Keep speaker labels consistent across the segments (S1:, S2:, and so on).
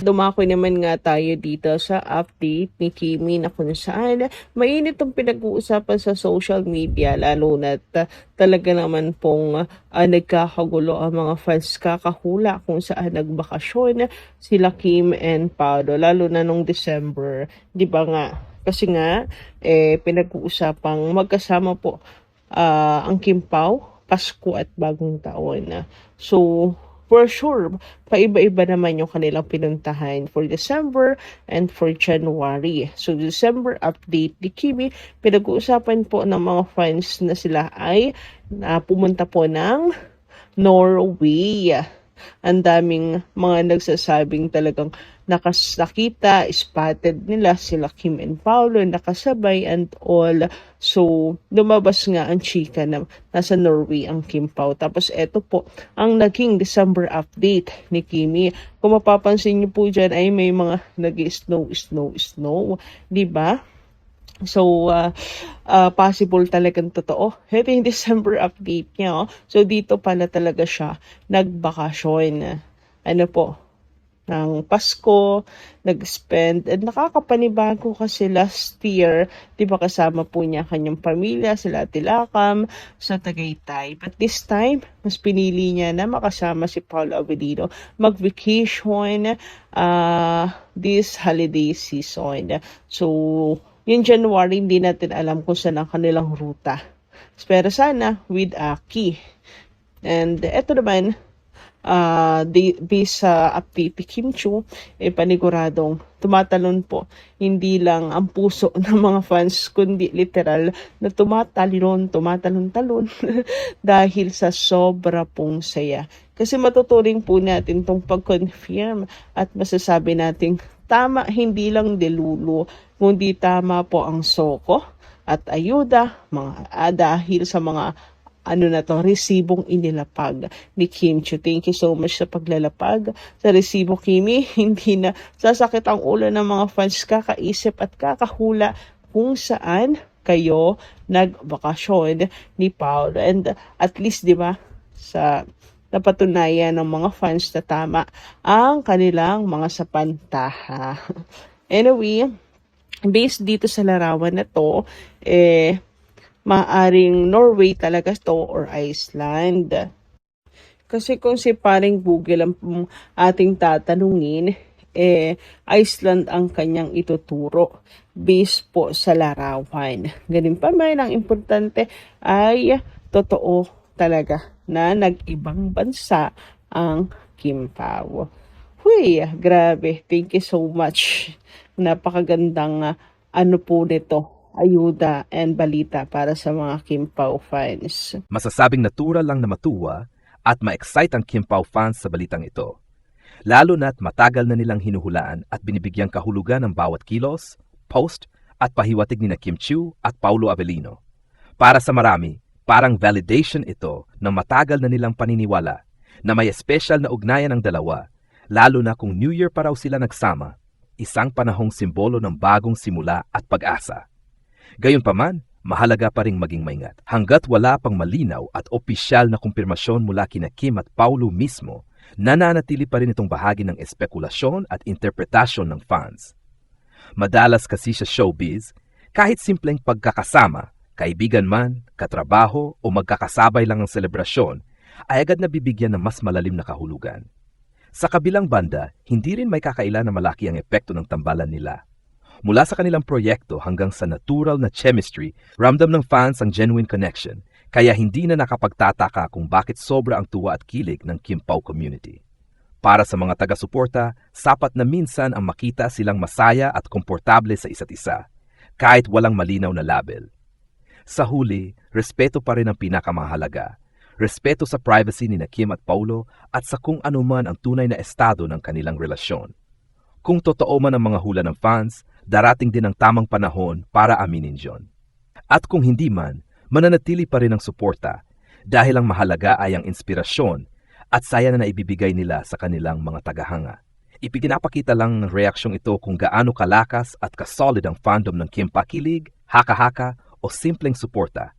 S1: Dumako naman nga tayo dito sa update ni Kimi na kung saan mainit ang pinag-uusapan sa social media lalo na't talaga naman pong nagkakagulo ang mga fans kakahula kung saan nagbakasyon sila Kim and Paolo lalo na nung December, 'di ba nga? Kasi nga pinag-uusapang magkasama po ang Kim Pao, Pasko at Bagong Taon. So for sure, paiba-iba naman yung kanilang pinuntahan for December and for January. So, December update ni Kimi, pinag-uusapan po ng mga fans na sila ay pumunta po ng Norway. Ang daming mga nagsasabing talagang nakita, spotted nila sila Kim and Paolo, nakasabay and all. So, lumabas nga ang chika na nasa Norway ang Kim Pao. Tapos eto po, ang naging December update ni Kimi. Kung mapapansin niyo po dyan ay may mga nag-snow, di ba? So, possible talagang totoo. Ito yung December update niya. Oh. So, dito pala talaga siya nagbakasyon. Ano po, ng Pasko, nag-spend, at nakakapanibago kasi last year, di ba kasama po niya kanyang pamilya, sila Tilakam, sa Tagaytay. But this time, mas pinili niya na makasama si Paolo Avellino mag-vacation this holiday season. So, yung January, hindi natin alam kung saan ang kanilang ruta. Pero sana with Aki. And eto naman, based sa update ni Kim Chiu, paniguradong tumatalon po. Hindi lang ang puso ng mga fans, kundi literal na tumatalon dahil sa sobra pong saya. Kasi matuturing po natin itong pag-confirm at masasabi natin tama hindi lang Delulu, kundi tama po ang Soko at ayuda dahil sa mga resibong inilapag ni Kim Chiu. Thank you so much sa paglalapag sa resibo, Kimi. Hindi na sasakit ang ulo ng mga fans kakaisip at kakahula kung saan kayo nagbakasyon ni Paolo. And at least, di ba, sa napatunayan ng mga fans na tama ang kanilang mga sapantaha. Anyway, based dito sa larawan na to, maaring Norway talaga to or Iceland. Kasi kung si paring Google ang ating tatanungin, Iceland ang kanyang ituturo based po sa larawan. Ganun pa man, ang importante ay totoo talaga na nag-ibang bansa ang Kim Pao. Huy, grabe. Thank you so much. Napakagandang po nito, ayuda and balita para sa mga Kim Pao fans.
S2: Masasabing natural lang na matuwa at ma-excite ang Kim Pao fans sa balitang ito. Lalo na't matagal na nilang hinuhulaan at binibigyang kahulugan ng bawat kilos, post at pahiwatig ni na Kim Chiu at Paolo Avellino. Para sa marami, parang validation ito ng matagal na nilang paniniwala na may espesyal na ugnayan ang dalawa, lalo na kung New Year pa raw sila nagsama, isang panahong simbolo ng bagong simula at pag-asa. Gayunpaman, mahalaga pa ring maging maingat. Hanggat wala pang malinaw at opisyal na kumpirmasyon mula kina Kim at Paolo mismo, nananatili pa rin itong bahagi ng espekulasyon at interpretasyon ng fans. Madalas kasi sa showbiz, kahit simpleng pagkakasama, kaibigan man, katrabaho o magkakasabay lang ang selebrasyon, ay agad na bibigyan ng mas malalim na kahulugan. Sa kabilang banda, hindi rin may kakaila na malaki ang epekto ng tambalan nila. Mula sa kanilang proyekto hanggang sa natural na chemistry, ramdam ng fans ang genuine connection, kaya hindi na nakapagtataka kung bakit sobra ang tuwa at kilig ng Kim Pao community. Para sa mga taga-suporta, sapat na minsan ang makita silang masaya at komportable sa isa't isa, kahit walang malinaw na label. Sa huli, respeto pa rin ang pinakamahalaga. Respeto sa privacy ni na Kim at Paolo at sa kung anuman ang tunay na estado ng kanilang relasyon. Kung totoo man ang mga hula ng fans, darating din ang tamang panahon para aminin yon. At kung hindi man, mananatili pa rin ang suporta dahil ang mahalaga ay ang inspirasyon at saya na naibibigay nila sa kanilang mga tagahanga. Ipinapakita lang ng reaksyong ito kung gaano kalakas at kasolid ang fandom ng Kim Pakilig, haka-haka o simpleng suporta.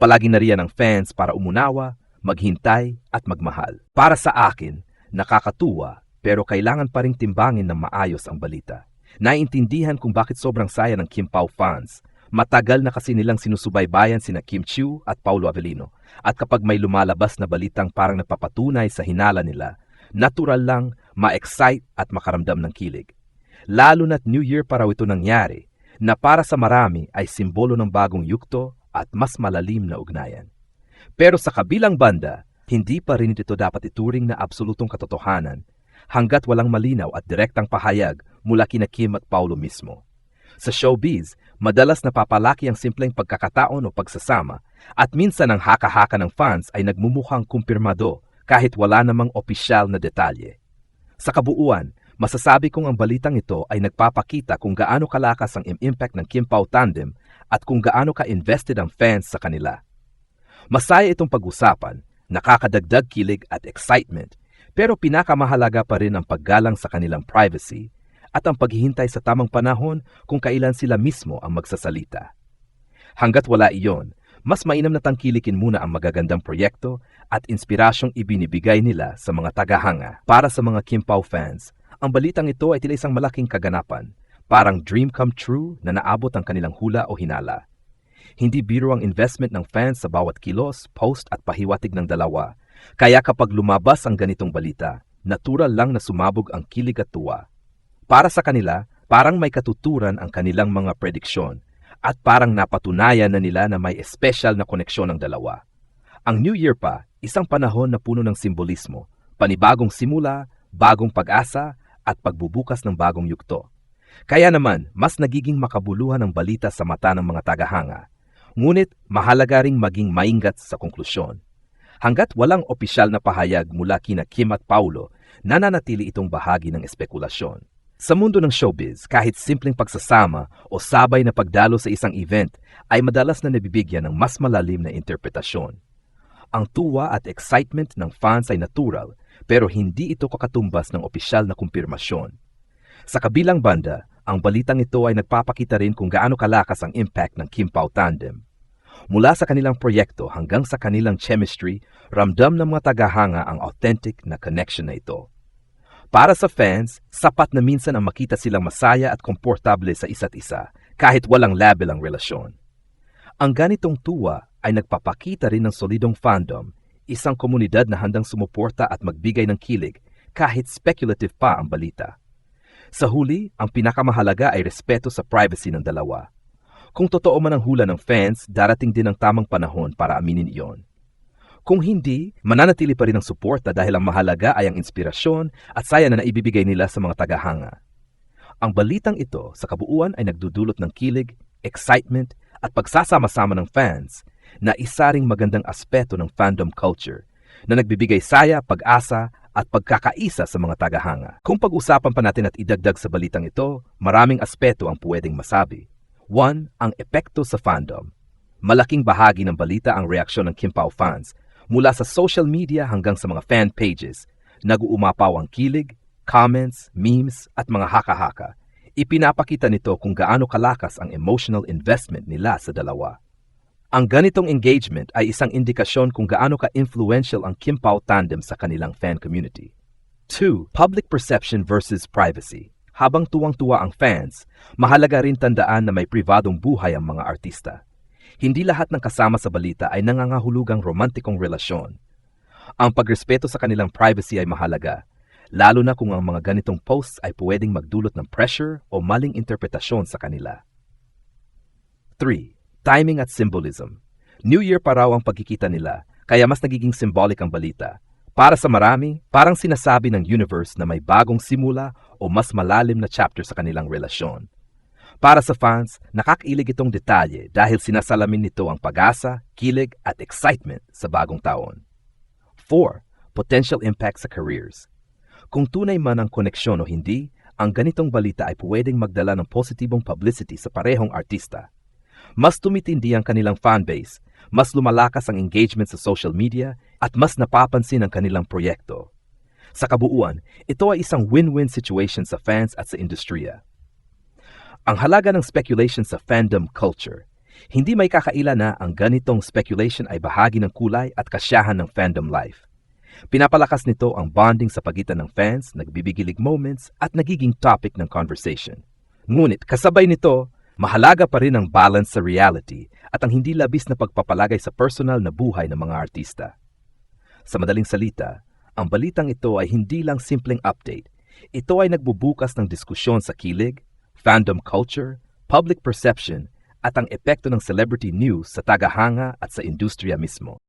S2: Palagi na riyan ang fans para umunawa, maghintay at magmahal. Para sa akin, nakakatuwa pero kailangan pa ring timbangin ng maayos ang balita. Naiintindihan kung bakit sobrang saya ng Kim Pao fans. Matagal na kasi nilang sinusubaybayan sina Kim Chiu at Paulo Avellino. At kapag may lumalabas na balitang parang napapatunay sa hinala nila, natural lang ma-excite at makaramdam ng kilig. Lalo na't New Year pa raw ito nangyari, na para sa marami ay simbolo ng bagong yugto at mas malalim na ugnayan. Pero sa kabilang banda, hindi pa rin ito dapat ituring na absolutong katotohanan hanggat walang malinaw at direktang pahayag mula kina Kim at Paulo mismo. Sa showbiz, madalas napapalaki ang simpleng pagkakataon o pagsasama at minsan ang haka-haka ng fans ay nagmumukhang kumpirmado kahit wala namang opisyal na detalye. Sa kabuuan, masasabi kong ang balitang ito ay nagpapakita kung gaano kalakas ang impact ng Kim Pao tandem at kung gaano ka-invested ang fans sa kanila. Masaya itong pag-usapan, nakakadagdag kilig at excitement, pero pinakamahalaga pa rin ang paggalang sa kanilang privacy at ang paghihintay sa tamang panahon kung kailan sila mismo ang magsasalita. Hanggat wala iyon, mas mainam na tangkilikin muna ang magagandang proyekto at inspirasyong ibinibigay nila sa mga tagahanga. Para sa mga Kim Pao fans, ang balitang ito ay tila isang malaking kaganapan, parang dream come true na naabot ang kanilang hula o hinala. Hindi biro ang investment ng fans sa bawat kilos, post at pahiwatig ng dalawa, kaya kapag lumabas ang ganitong balita, natural lang na sumabog ang kilig at tuwa. Para sa kanila, parang may katuturan ang kanilang mga prediksyon at parang napatunayan na nila na may espesyal na koneksyon ng dalawa. Ang New Year pa, isang panahon na puno ng simbolismo, panibagong simula, bagong pag-asa at pagbubukas ng bagong yugto. Kaya naman, mas nagiging makabuluhan ang balita sa mata ng mga tagahanga. Ngunit mahalaga ring maging maingat sa konklusyon. Hanggat walang opisyal na pahayag mula kina Kim at Paulo, nananatili itong bahagi ng espekulasyon. Sa mundo ng showbiz, kahit simpleng pagsasama o sabay na pagdalo sa isang event ay madalas na nabibigyan ng mas malalim na interpretasyon. Ang tuwa at excitement ng fans ay natural, pero hindi ito kakatumbas ng opisyal na kumpirmasyon. Sa kabilang banda, ang balitang ito ay nagpapakita rin kung gaano kalakas ang impact ng Kim Pao tandem. Mula sa kanilang proyekto hanggang sa kanilang chemistry, ramdam ng mga tagahanga ang authentic na connection na ito. Para sa fans, sapat na minsan ang makita silang masaya at komportable sa isa't isa kahit walang label ang relasyon. Ang ganitong tuwa ay nagpapakita rin ng solidong fandom, isang komunidad na handang sumuporta at magbigay ng kilig kahit speculative pa ang balita. Sa huli, ang pinakamahalaga ay respeto sa privacy ng dalawa. Kung totoo man ang hula ng fans, darating din ang tamang panahon para aminin iyon. Kung hindi, mananatili pa rin ang suporta dahil ang mahalaga ay ang inspirasyon at saya na naibibigay nila sa mga tagahanga. Ang balitang ito sa kabuuan ay nagdudulot ng kilig, excitement at pagsasama-sama ng fans na isa ring magandang aspeto ng fandom culture na nagbibigay saya, pag-asa at pagkakaisa sa mga tagahanga. Kung pag-usapan pa natin at idagdag sa balitang ito, maraming aspeto ang pwedeng masabi. 1. Ang epekto sa fandom. Malaking bahagi ng balita ang reaksyon ng Kim Pao fans. Mula sa social media hanggang sa mga fan pages, nag-uumapaw ang kilig, comments, memes at mga haka-haka. Ipinapakita nito kung gaano kalakas ang emotional investment nila sa dalawa. Ang ganitong engagement ay isang indikasyon kung gaano ka-influential ang Kim Pao tandem sa kanilang fan community. 2. Public perception versus privacy. Habang tuwang-tuwa ang fans, mahalaga rin tandaan na may pribadong buhay ang mga artista. Hindi lahat ng kasama sa balita ay nangangahulugang romantikong relasyon. Ang pagrespeto sa kanilang privacy ay mahalaga, lalo na kung ang mga ganitong posts ay pwedeng magdulot ng pressure o maling interpretasyon sa kanila. 3. Timing at symbolism. New Year pa raw ang pagkikita nila, kaya mas nagiging symbolic ang balita. Para sa marami, parang sinasabi ng universe na may bagong simula o mas malalim na chapter sa kanilang relasyon. Para sa fans, nakakailig itong detalye dahil sinasalamin nito ang pag-asa, kilig at excitement sa bagong taon. 4. Potential impact sa careers. Kung tunay man ang koneksyon o hindi, ang ganitong balita ay pwedeng magdala ng positibong publicity sa parehong artista. Mas tumitindi ang kanilang fanbase, mas lumalakas ang engagement sa social media at mas napapansin ang kanilang proyekto. Sa kabuuan, ito ay isang win-win situation sa fans at sa industriya. Ang halaga ng speculation sa fandom culture, Hindi may kakaila na ang ganitong speculation ay bahagi ng kulay at kasiyahan ng fandom life. Pinapalakas nito ang bonding sa pagitan ng fans, nagbibigilig moments at nagiging topic ng conversation. Ngunit kasabay nito, mahalaga pa rin ang balance sa reality at ang hindi labis na pagpapalagay sa personal na buhay ng mga artista. Sa madaling salita, ang balitang ito ay hindi lang simpleng update. Ito ay nagbubukas ng diskusyon sa kilig, fandom culture, public perception at ang epekto ng celebrity news sa tagahanga at sa industriya mismo.